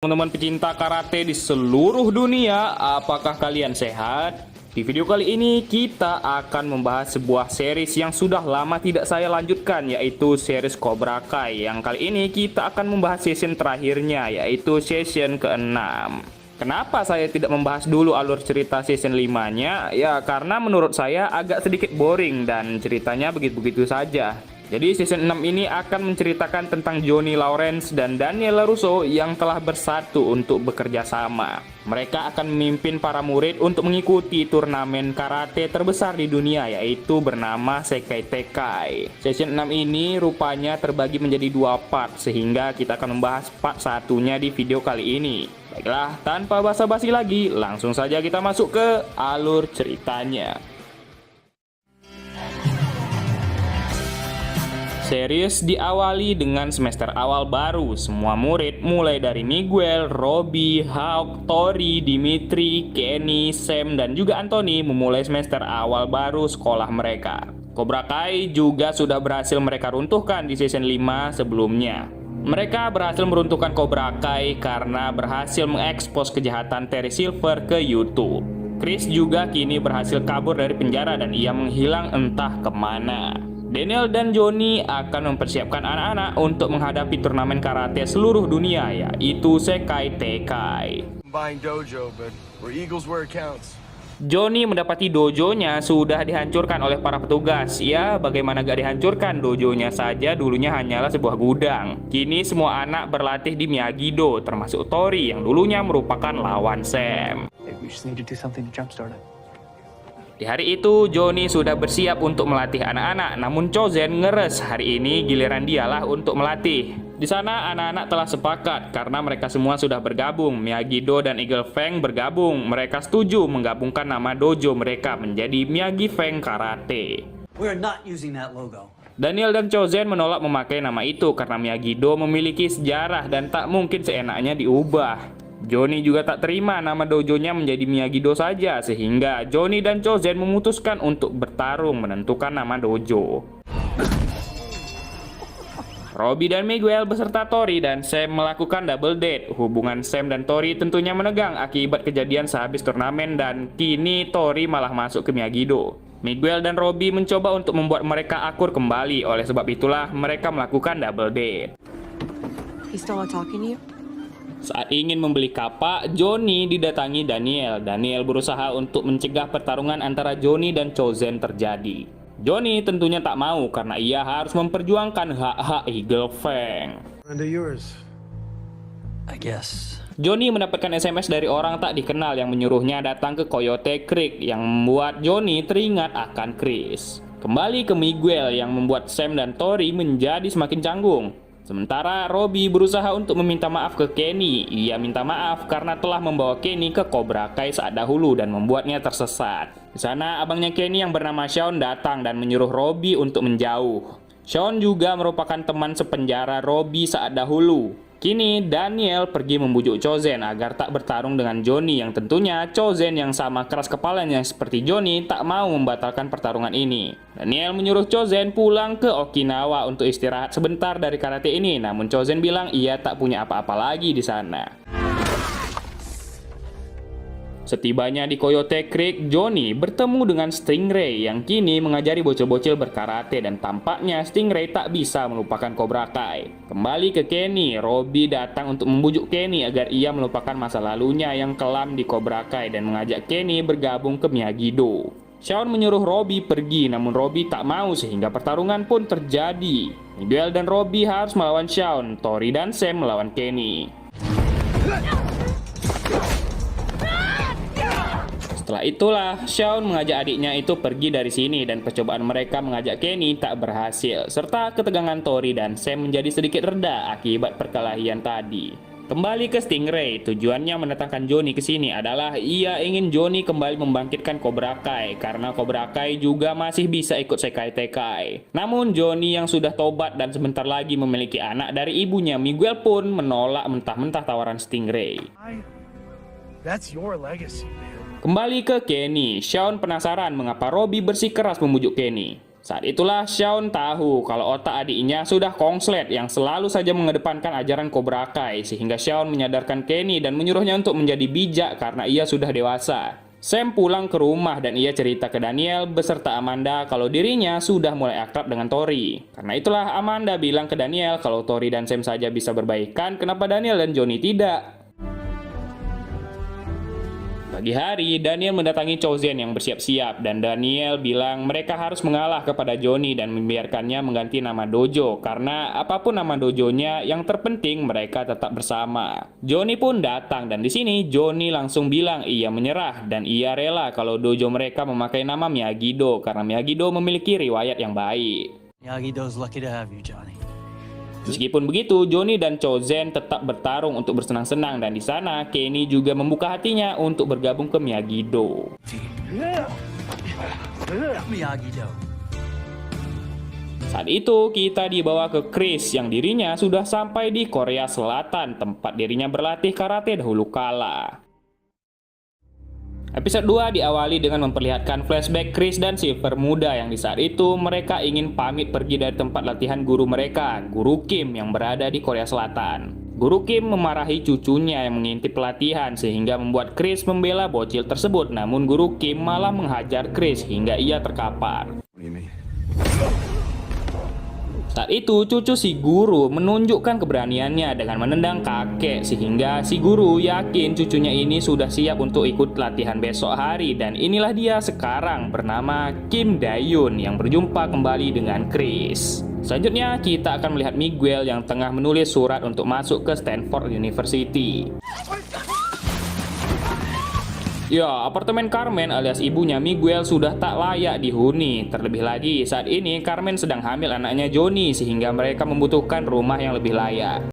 Teman-teman pecinta karate di seluruh dunia, apakah kalian sehat? Di video kali ini kita akan membahas sebuah series yang sudah lama tidak saya lanjutkan, yaitu series Cobra Kai. Yang kali ini kita akan membahas season terakhirnya, yaitu season ke-6. Kenapa saya tidak membahas dulu alur cerita season 5-nya? Ya karena menurut saya agak sedikit boring dan ceritanya begitu-begitu saja. Jadi season 6 ini akan menceritakan tentang Johnny Lawrence dan Daniel LaRusso yang telah bersatu untuk bekerja sama. Mereka akan memimpin para murid untuk mengikuti turnamen karate terbesar di dunia, yaitu bernama Sekai Tekai. Season 6 ini rupanya terbagi menjadi dua part, sehingga kita akan membahas part satunya di video kali ini. Baiklah, tanpa basa-basi lagi, langsung saja kita masuk ke alur ceritanya. Series diawali dengan semester awal baru. Semua murid mulai dari Miguel, Robby, Hawk, Tori, Dimitri, Kenny, Sam, dan juga Anthony memulai semester awal baru sekolah mereka. Cobra Kai juga sudah berhasil mereka runtuhkan di season 5 sebelumnya. Mereka berhasil meruntuhkan Cobra Kai karena berhasil mengekspos kejahatan Terry Silver ke YouTube. Chris juga kini berhasil kabur dari penjara dan ia menghilang entah kemana. Daniel dan Johnny akan mempersiapkan anak-anak untuk menghadapi turnamen karate seluruh dunia, yaitu Sekai Tekai. Johnny mendapati dojonya sudah dihancurkan oleh para petugas. Ya, bagaimana gak dihancurkan, dojonya saja dulunya hanyalah sebuah gudang. Kini semua anak berlatih di Miyagi-Do, termasuk Tori yang dulunya merupakan lawan Sam. Di hari itu, Johnny sudah bersiap untuk melatih anak-anak, namun Chozen ngeres. Hari ini giliran dialah untuk melatih. Di sana anak-anak telah sepakat karena mereka semua sudah bergabung. Miyagi-Do dan Eagle Fang bergabung. Mereka setuju menggabungkan nama dojo mereka menjadi Miyagi Fang Karate. We're not using that logo. Daniel dan Chozen menolak memakai nama itu karena Miyagi-Do memiliki sejarah dan tak mungkin seenaknya diubah. Johnny juga tak terima nama dojonya menjadi Miyagi-Do saja, sehingga Johnny dan Chozen memutuskan untuk bertarung menentukan nama dojo. Robby dan Miguel beserta Tori dan Sam melakukan double date. Hubungan Sam dan Tori tentunya menegang akibat kejadian sehabis turnamen dan kini Tori malah masuk ke Miyagi-Do. Miguel dan Robby mencoba untuk membuat mereka akur kembali, oleh sebab itulah mereka melakukan double date. He's still not talking to you? Saat ingin membeli kapak, Johnny didatangi Daniel. Daniel berusaha untuk mencegah pertarungan antara Johnny dan Chozen terjadi. Johnny tentunya tak mau karena ia harus memperjuangkan hak-hak Eagle Fang. I guess. Johnny mendapatkan SMS dari orang tak dikenal yang menyuruhnya datang ke Coyote Creek yang membuat Johnny teringat akan Chris. Kembali ke Miguel yang membuat Sam dan Tori menjadi semakin canggung. Sementara Robby berusaha untuk meminta maaf ke Kenny. Ia minta maaf karena telah membawa Kenny ke Cobra Kai saat dahulu dan membuatnya tersesat. Di sana abangnya Kenny yang bernama Shawn datang dan menyuruh Robby untuk menjauh. Shawn juga merupakan teman sepenjara Robby saat dahulu. Kini Daniel pergi membujuk Chozen agar tak bertarung dengan Johnny, yang tentunya Chozen yang sama keras kepalanya seperti Johnny tak mau membatalkan pertarungan ini. Daniel menyuruh Chozen pulang ke Okinawa untuk istirahat sebentar dari karate ini, namun Chozen bilang ia tak punya apa-apa lagi di sana. Setibanya di Coyote Creek, Johnny bertemu dengan Stingray yang kini mengajari bocil-bocil berkarate dan tampaknya Stingray tak bisa melupakan Cobra Kai. Kembali ke Kenny, Robby datang untuk membujuk Kenny agar ia melupakan masa lalunya yang kelam di Cobra Kai dan mengajak Kenny bergabung ke Miyagi-Do. Shawn menyuruh Robby pergi, namun Robby tak mau sehingga pertarungan pun terjadi. Miguel dan Robby harus melawan Shawn, Tori dan Sam melawan Kenny. Setelah itulah, Shawn mengajak adiknya itu pergi dari sini dan percobaan mereka mengajak Kenny tak berhasil, serta ketegangan Tori dan Sam menjadi sedikit reda akibat perkelahian tadi. Kembali ke Stingray, tujuannya mendatangkan Johnny ke sini adalah ia ingin Johnny kembali membangkitkan Cobra Kai karena Cobra Kai juga masih bisa ikut Sekai Tekai. Namun Johnny yang sudah tobat dan sebentar lagi memiliki anak dari ibunya, Miguel pun menolak mentah-mentah tawaran Stingray. That's your legacy, man. Kembali ke Kenny, Shawn penasaran mengapa Robby bersikeras membujuk Kenny. Saat itulah Shaun tahu kalau otak adiknya sudah konslet yang selalu saja mengedepankan ajaran Cobra Kai, sehingga Shaun menyadarkan Kenny dan menyuruhnya untuk menjadi bijak karena ia sudah dewasa. Sam pulang ke rumah dan ia cerita ke Daniel beserta Amanda kalau dirinya sudah mulai akrab dengan Tori. Karena itulah Amanda bilang ke Daniel kalau Tori dan Sam saja bisa berbaikan, kenapa Daniel dan Johnny tidak? Pagi hari, Daniel mendatangi Chozen yang bersiap-siap dan Daniel bilang mereka harus mengalah kepada Johnny dan membiarkannya mengganti nama dojo karena apapun nama dojonya, yang terpenting mereka tetap bersama. Johnny pun datang dan di sini Johnny langsung bilang ia menyerah dan ia rela kalau dojo mereka memakai nama Miyagi-Do karena Miyagi-Do memiliki riwayat yang baik. Miyagi-Do's lucky to have you, Johnny. Meskipun begitu, Johnny dan Chozen tetap bertarung untuk bersenang-senang dan di sana Kenny juga membuka hatinya untuk bergabung ke Miyagi-Do. Miyagi-Do. Saat itu kita dibawa ke Chris yang dirinya sudah sampai di Korea Selatan, tempat dirinya berlatih karate dahulu kala. Episode 2 diawali dengan memperlihatkan flashback Chris dan Silver muda yang di saat itu mereka ingin pamit pergi dari tempat latihan guru mereka, Guru Kim yang berada di Korea Selatan. Guru Kim memarahi cucunya yang mengintip pelatihan sehingga membuat Chris membela bocil tersebut, namun Guru Kim malah menghajar Chris hingga ia terkapar. Saat itu cucu si guru menunjukkan keberaniannya dengan menendang kakek sehingga si guru yakin cucunya ini sudah siap untuk ikut latihan besok hari, dan inilah dia sekarang bernama Kim Dae-yoon yang berjumpa kembali dengan Chris. Selanjutnya kita akan melihat Miguel yang tengah menulis surat untuk masuk ke Stanford University. Ya, apartemen Carmen alias ibunya Miguel sudah tak layak dihuni. Terlebih lagi, saat ini Carmen sedang hamil anaknya Johnny sehingga mereka membutuhkan rumah yang lebih layak.